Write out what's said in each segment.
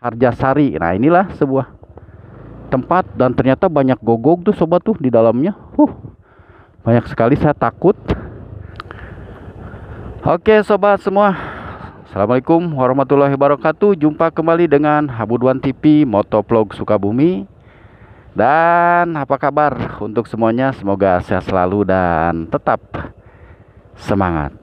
Harjasari. Nah, inilah sebuah tempat dan ternyata banyak gogog tuh sobat tuh di dalamnya. Banyak sekali, saya takut. Oke sobat semua, Assalamualaikum warahmatullahi wabarakatuh. Jumpa kembali dengan Habuduan TV Motovlog Sukabumi. Dan apa kabar untuk semuanya? Semoga sehat selalu dan tetap semangat.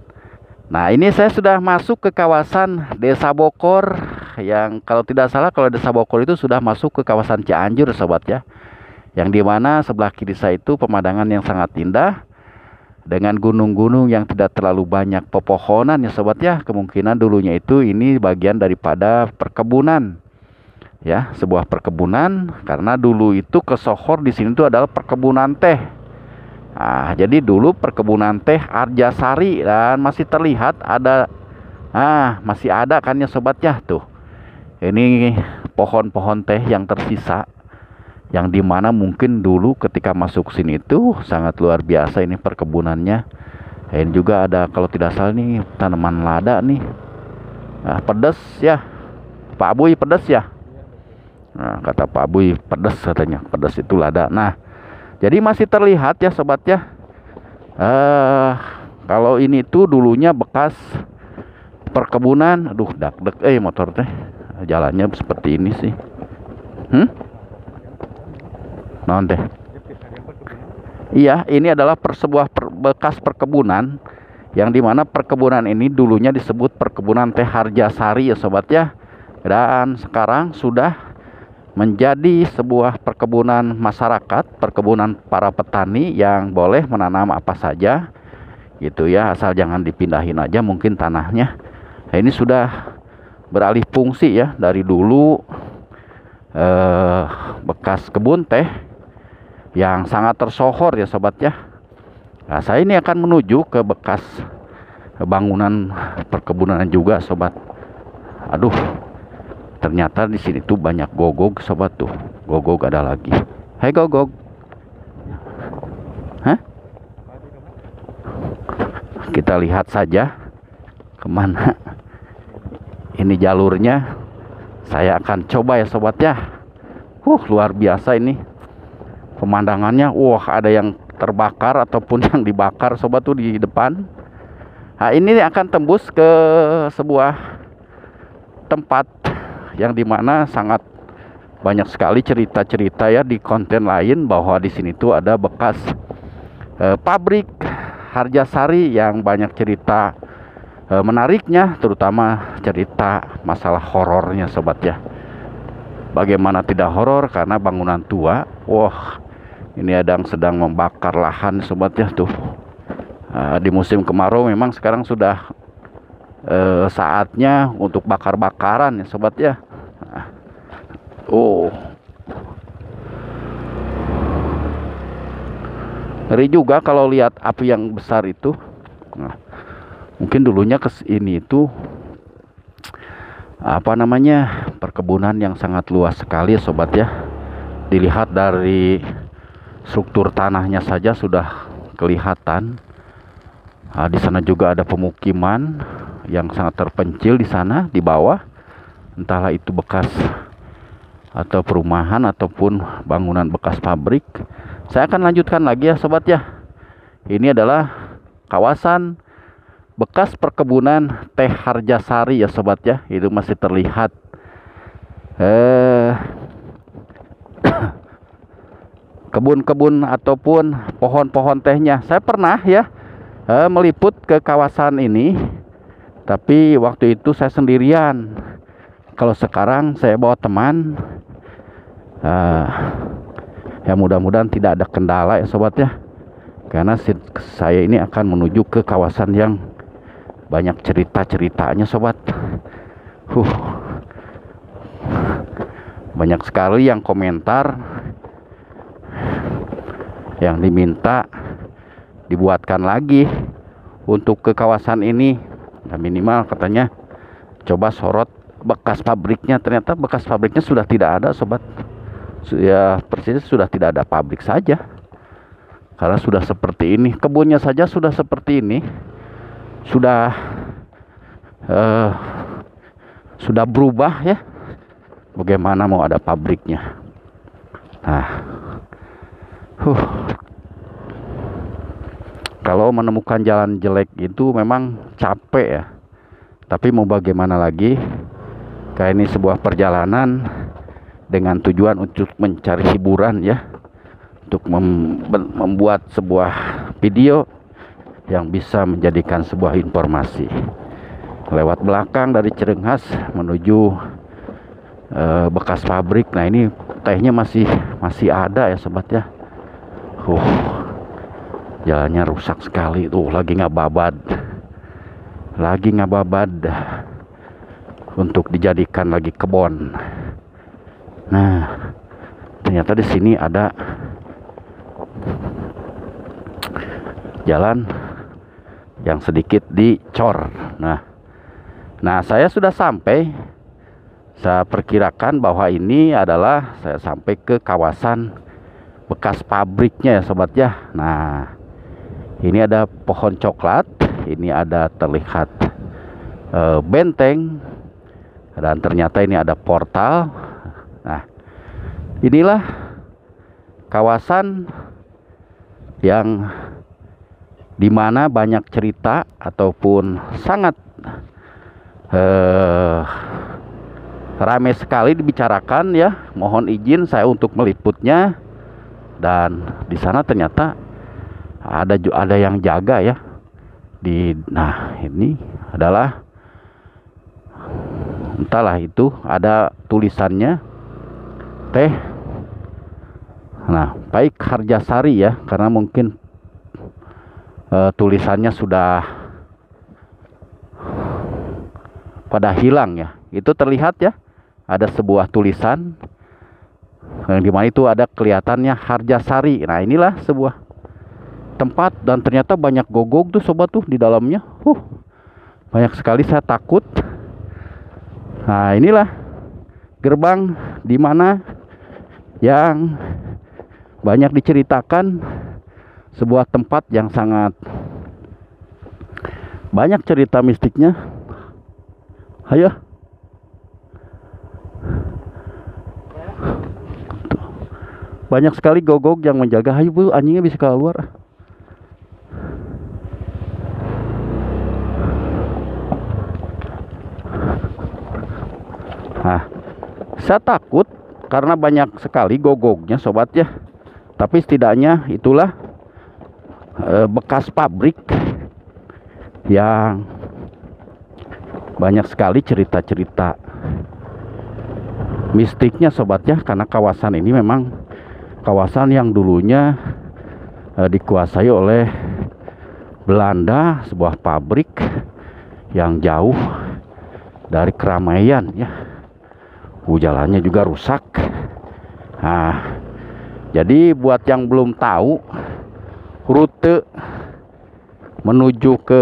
Nah, ini saya sudah masuk ke kawasan Desa Bokor, yang kalau tidak salah, kalau Desa Bokor itu sudah masuk ke kawasan Cianjur sobat ya, yang dimana sebelah kiri saya itu pemandangan yang sangat indah dengan gunung-gunung yang tidak terlalu banyak pepohonan ya sobat ya. Kemungkinan dulunya itu ini bagian daripada perkebunan ya, sebuah perkebunan, karena dulu itu kesohor di sini itu adalah perkebunan teh. Nah, jadi dulu perkebunan teh Harjasari, dan masih terlihat ada, masih ada kan ya sobat ya, tuh. Ini pohon-pohon teh yang tersisa, yang dimana mungkin dulu ketika masuk sini itu sangat luar biasa ini perkebunannya. Ini juga ada, kalau tidak salah nih, tanaman lada nih. Pedas ya, Pak Buy, pedas ya. Nah, kata Pak Buy pedas, katanya pedas itu lada. Nah, jadi masih terlihat ya sobat ya. Kalau ini tuh dulunya bekas perkebunan. Aduh, dak-dek motor teh. Jalannya seperti ini sih. Naon teh? Iya, ini adalah sebuah bekas perkebunan, yang dimana perkebunan ini dulunya disebut perkebunan teh Harjasari ya sobat ya. Dan sekarang sudah menjadi sebuah perkebunan masyarakat, perkebunan para petani yang boleh menanam apa saja gitu ya, asal jangan dipindahin aja mungkin tanahnya. Nah, ini sudah beralih fungsi ya, dari dulu bekas kebun teh yang sangat tersohor ya sobat ya. Nah, saya ini akan menuju ke bekas bangunan perkebunan juga sobat. Aduh, ternyata di sini tuh banyak gogog sobat tuh. Gogog ada lagi. Hai gogog. Kita lihat saja kemana ini jalurnya. Saya akan coba ya sobat ya. Luar biasa ini pemandangannya. Ada yang terbakar ataupun yang dibakar sobat tuh di depan. Nah, ini akan tembus ke sebuah tempat yang dimana sangat banyak sekali cerita-cerita ya di konten lain, bahwa di sini tuh ada bekas pabrik Harjasari yang banyak cerita menariknya, terutama cerita masalah horornya sobat ya. Bagaimana tidak horor, karena bangunan tua. Ini ada yang sedang membakar lahan sobat ya tuh. Di musim kemarau memang sekarang sudah saatnya untuk bakar-bakaran ya sobat ya. Ngeri juga kalau lihat api yang besar itu. Nah, mungkin dulunya ini itu perkebunan yang sangat luas sekali ya sobat ya. Dilihat dari struktur tanahnya saja sudah kelihatan. Di sana juga ada pemukiman yang sangat terpencil di sana di bawah. Entahlah itu bekas atau perumahan ataupun bangunan bekas pabrik. Saya akan lanjutkan lagi ya sobat ya. Ini adalah kawasan bekas perkebunan teh Harjasari ya sobat ya. Itu masih terlihat kebun-kebun ataupun pohon-pohon tehnya. Saya pernah ya meliput ke kawasan ini, tapi waktu itu saya sendirian. Kalau sekarang saya bawa teman. Ya mudah-mudahan tidak ada kendala ya sobat ya, karena saya ini akan menuju ke kawasan yang banyak cerita-ceritanya sobat. Banyak sekali yang komentar, yang diminta dibuatkan lagi untuk ke kawasan ini. Minimal katanya coba sorot bekas pabriknya. Ternyata bekas pabriknya sudah tidak ada sobat. Ya persisnya sudah tidak ada pabrik saja, karena sudah seperti ini. Kebunnya saja sudah seperti ini, sudah berubah ya. bagaimana mau ada pabriknya. Nah, kalau menemukan jalan jelek itu memang capek ya. Tapi mau bagaimana lagi? Kayak ini sebuah perjalanan dengan tujuan untuk mencari hiburan ya, untuk membuat sebuah video yang bisa menjadikan sebuah informasi. Lewat belakang dari Cirenghas menuju bekas pabrik. Nah, ini tehnya masih ada ya sobat ya. Jalannya rusak sekali tuh, lagi ngababad untuk dijadikan lagi kebun. Nah, ternyata di sini ada jalan yang sedikit dicor. Nah, saya sudah sampai. Saya perkirakan bahwa ini adalah saya sampai ke kawasan bekas pabriknya ya sobat ya. Nah, ini ada pohon coklat, ini ada terlihat benteng, dan ternyata ini ada portal. Nah, inilah kawasan yang dimana banyak cerita ataupun sangat ramai sekali dibicarakan ya. Mohon izin saya untuk meliputnya. Dan di sana ternyata ada yang jaga ya. Nah, ini adalah entahlah, itu ada tulisannya teh. Nah, baik Harjasari ya, karena mungkin tulisannya sudah pada hilang ya. Itu terlihat ya, ada sebuah tulisan yang dimana itu ada kelihatannya Harjasari. Nah, inilah sebuah tempat, dan ternyata banyak gogok tuh sobat tuh di dalamnya. Banyak sekali, saya takut. Nah, inilah gerbang dimana yang banyak diceritakan, sebuah tempat yang sangat banyak cerita mistiknya. Ayo, banyak sekali gogok yang menjaga. Ayo bu, anjingnya bisa keluar. Nah, saya takut karena banyak sekali gogoknya sobat ya. Tapi setidaknya itulah bekas pabrik yang banyak sekali cerita-cerita mistiknya sobat ya. Karena kawasan ini memang kawasan yang dulunya dikuasai oleh Belanda, sebuah pabrik yang jauh dari keramaian ya. Jalannya juga rusak. Nah, jadi buat yang belum tahu rute menuju ke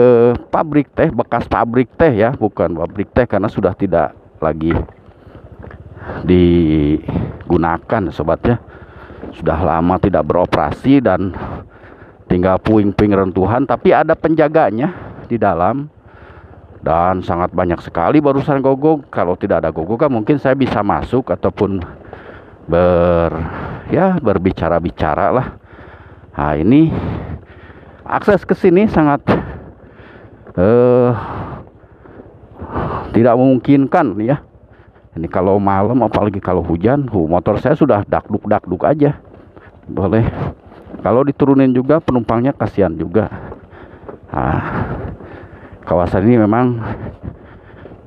pabrik teh, bekas pabrik teh ya, bukan pabrik teh karena sudah tidak lagi digunakan sobat ya. Sudah lama tidak beroperasi dan tinggal puing-puing reruntuhan, tapi ada penjaganya di dalam. Dan sangat banyak sekali barusan gogok. Kalau tidak ada gogok kan mungkin saya bisa masuk ataupun berbicara-bicara lah. Nah, ini akses ke sini sangat tidak memungkinkan ya. Ini kalau malam, apalagi kalau hujan, motor saya sudah dakduk aja. Boleh. Kalau diturunin juga penumpangnya kasihan juga. Nah, kawasan ini memang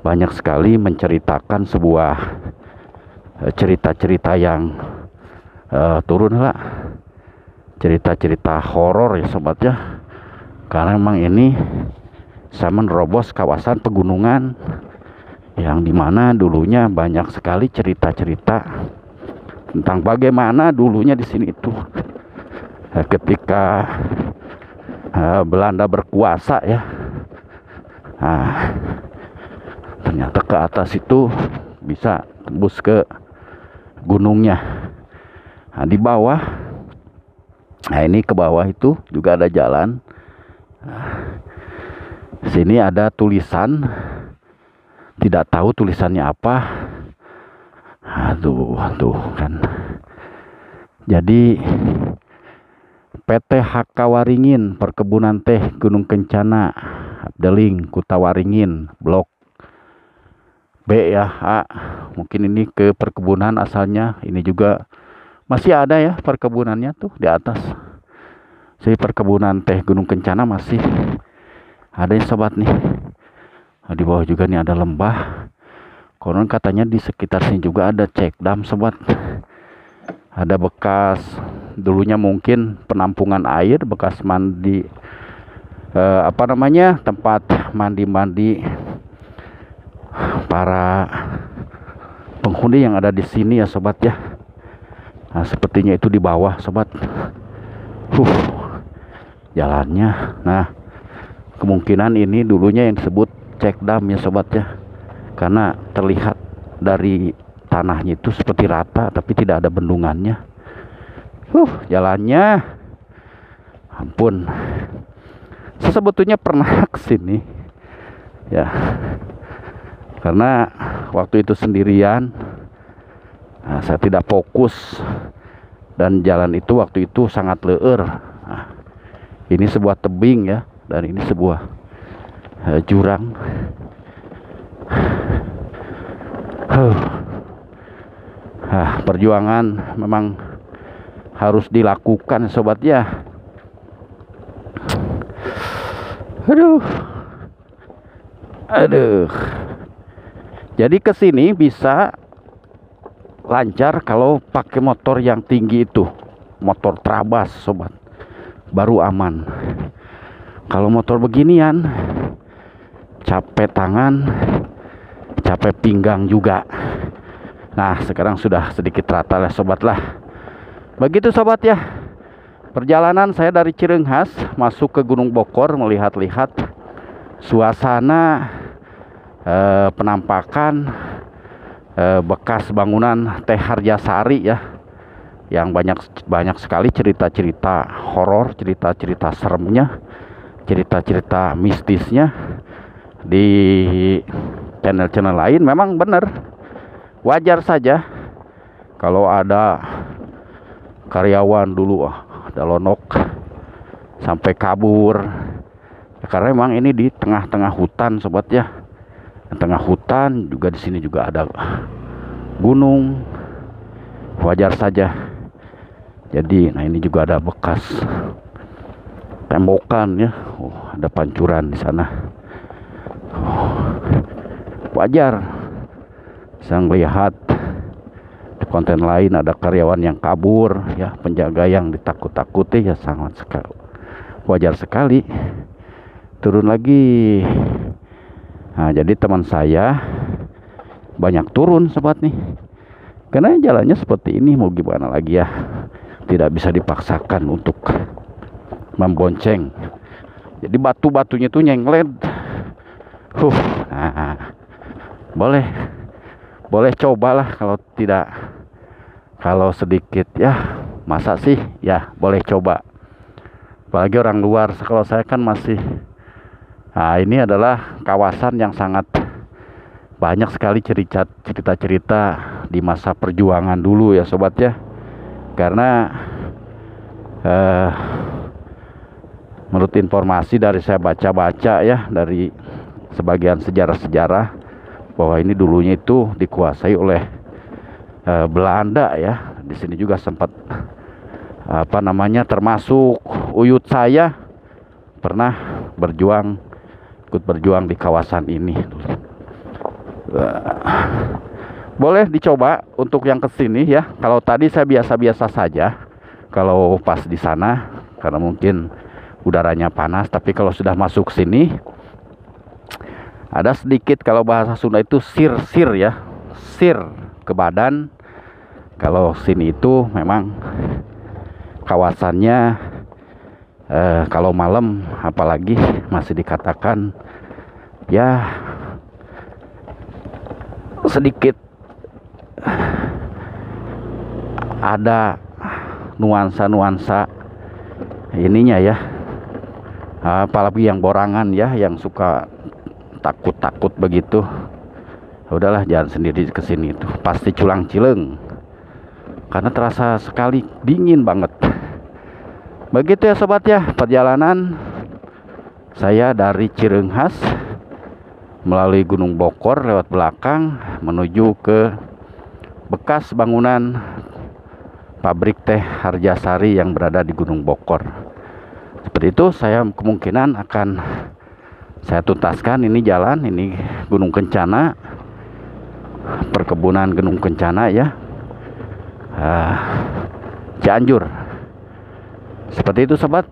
banyak sekali menceritakan sebuah cerita-cerita yang turun lah, cerita-cerita horor ya sobat ya. Karena memang ini saya menerobos kawasan pegunungan yang dimana dulunya banyak sekali cerita-cerita tentang bagaimana dulunya di sini itu ketika Belanda berkuasa ya. Nah, ternyata ke atas itu bisa tembus ke gunungnya. Nah, di bawah, nah ini ke bawah itu juga ada jalan. Sini ada tulisan, tidak tahu tulisannya apa. tuh kan. Jadi PT HK Waringin Perkebunan Teh Gunung Kencana Abdeling Kuta Waringin Blok B ya A. Mungkin ini ke perkebunan asalnya. Ini juga masih ada ya perkebunannya tuh di atas. Si perkebunan teh Gunung Kencana masih ada ya sobat nih. Di bawah juga nih ada lembah. Konon katanya di sekitar sini juga ada cek dam sobat. Ada bekas dulunya mungkin penampungan air, bekas mandi tempat mandi para penghuni yang ada di sini ya sobat ya. Nah, sepertinya itu di bawah sobat. Jalannya. Nah, kemungkinan ini dulunya yang disebut cek dam ya sobat ya. Karena terlihat dari tanahnya itu seperti rata tapi tidak ada bendungannya. Jalannya ampun. Saya sebetulnya pernah kesini ya, karena waktu itu sendirian. Nah, saya tidak fokus dan jalan itu waktu itu sangat leur. Nah, ini sebuah tebing ya, dan ini sebuah jurang. Perjuangan memang harus dilakukan sobat ya. Aduh. Jadi kesini bisa lancar kalau pakai motor yang tinggi itu, motor Trabas sobat, baru aman. Kalau motor beginian capek tangan, capek pinggang juga. Nah, sekarang sudah sedikit rata lah sobat lah. Begitu sobat ya, perjalanan saya dari Cirenghas masuk ke Gunung Bokor, melihat-lihat suasana penampakan bekas bangunan Teh Harjasari ya, yang banyak sekali cerita-cerita horor, cerita-cerita seremnya, cerita-cerita mistisnya di channel-channel lain. Memang benar, wajar saja kalau ada karyawan dulu ada lonok sampai kabur ya, karena memang ini di tengah-tengah hutan sobat ya. Di tengah hutan juga, di sini juga ada gunung, wajar saja. Jadi nah ini juga ada bekas tembokan ya. Ada pancuran di sana. Wajar. Saya melihat di konten lain ada karyawan yang kabur ya, penjaga yang ditakut-takuti ya, sangat sekali wajar sekali. Turun lagi. Nah, jadi teman saya banyak turun sobat nih, karena jalannya seperti ini, mau gimana lagi ya, tidak bisa dipaksakan untuk membonceng. Jadi batu-batunya tuh nyenglet. Nah, boleh cobalah, kalau sedikit ya, masa sih ya, boleh coba. Apalagi orang luar. Kalau saya kan masih, nah ini adalah kawasan yang sangat banyak sekali cerita-cerita di masa perjuangan dulu ya sobat ya. Karena menurut informasi dari saya baca-baca ya, dari sebagian sejarah-sejarah, bahwa ini dulunya itu dikuasai oleh Belanda ya. Di sini juga sempat termasuk uyut saya pernah ikut berjuang di kawasan ini. Boleh dicoba untuk yang kesini ya. Kalau tadi saya biasa-biasa saja kalau pas di sana, karena mungkin udaranya panas. Tapi kalau sudah masuk sini, ada sedikit, kalau bahasa Sunda itu sir ya, sir ke badan. Kalau sini itu memang kawasannya kalau malam apalagi masih dikatakan ya sedikit ada nuansa-nuansa ininya ya, apalagi yang borangan ya, yang suka takut-takut begitu Udahlah, jalan sendiri ke sini itu pasti culang cileng karena terasa sekali dingin banget. Begitu ya sobat ya, perjalanan saya dari Cireunghas melalui Gunung Bokor lewat belakang menuju ke bekas bangunan pabrik teh Harjasari yang berada di Gunung Bokor. Seperti itu, saya kemungkinan akan saya tuntaskan ini jalan, ini Gunung Kencana, perkebunan Gunung Kencana ya, Cianjur. Seperti itu sobat.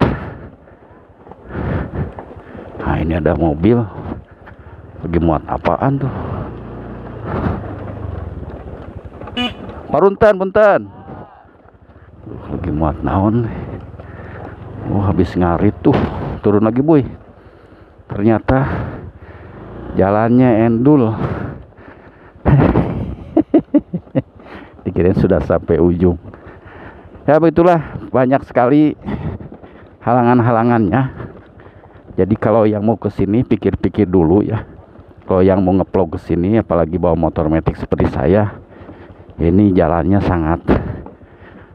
Nah, ini ada mobil lagi muat apaan tuh? Punten lagi muat naon. Habis ngarit tuh, turun lagi boy. Ternyata jalannya endul. Dikirain sudah sampai ujung. Ya begitulah, banyak sekali halangan-halangannya. Jadi kalau yang mau ke sini pikir-pikir dulu ya. Kalau yang mau ngeplog ke sini apalagi bawa motor metik seperti saya, ini jalannya sangat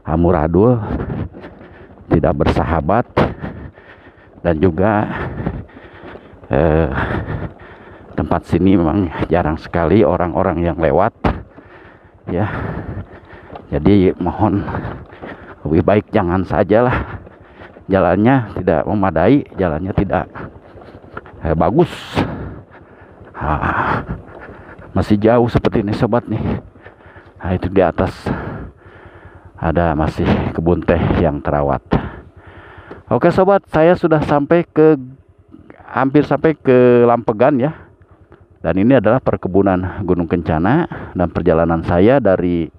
amburadul, tidak bersahabat, dan juga tempat sini memang jarang sekali orang-orang yang lewat ya. Jadi mohon lebih baik jangan sajalah, jalannya tidak memadai, jalannya tidak bagus. Masih jauh seperti ini sobat nih. Nah, itu di atas ada masih kebun teh yang terawat. Oke sobat, saya sudah hampir sampai ke Lampegan ya. Dan ini adalah perkebunan Gunung Kencana, dan perjalanan saya dari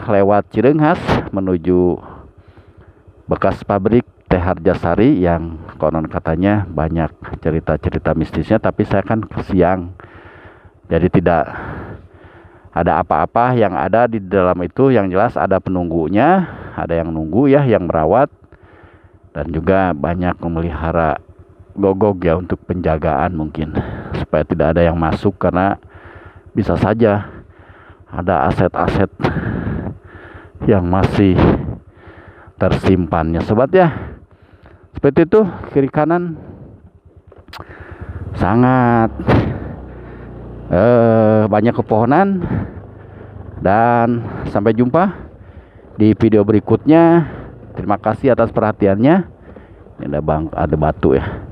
lewat Cireunghas menuju bekas pabrik teh Harjasari yang konon katanya banyak cerita-cerita mistisnya, tapi saya kan siang jadi tidak ada apa-apa. Yang ada di dalam itu yang jelas ada penunggunya, ada yang nunggu ya, yang merawat, dan juga banyak memelihara gogog ya untuk penjagaan mungkin supaya tidak ada yang masuk, karena bisa saja ada aset-aset yang masih tersimpannya sobat ya. Seperti itu, kiri kanan sangat banyak pepohonan. Dan sampai jumpa di video berikutnya. Terima kasih atas perhatiannya. Ini ada batu ya.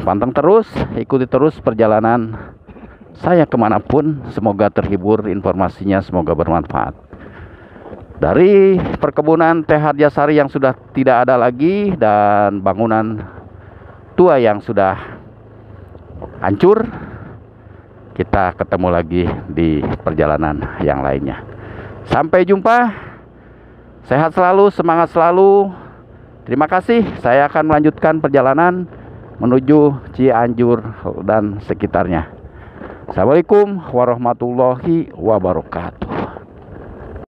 Pantang terus, ikuti terus perjalanan saya kemanapun. Semoga terhibur informasinya, semoga bermanfaat. Dari perkebunan teh Harjasari yang sudah tidak ada lagi, dan bangunan tua yang sudah hancur, kita ketemu lagi di perjalanan yang lainnya. Sampai jumpa. Sehat selalu, semangat selalu. Terima kasih. Saya akan melanjutkan perjalanan menuju Cianjur dan sekitarnya. Assalamualaikum warahmatullahi wabarakatuh.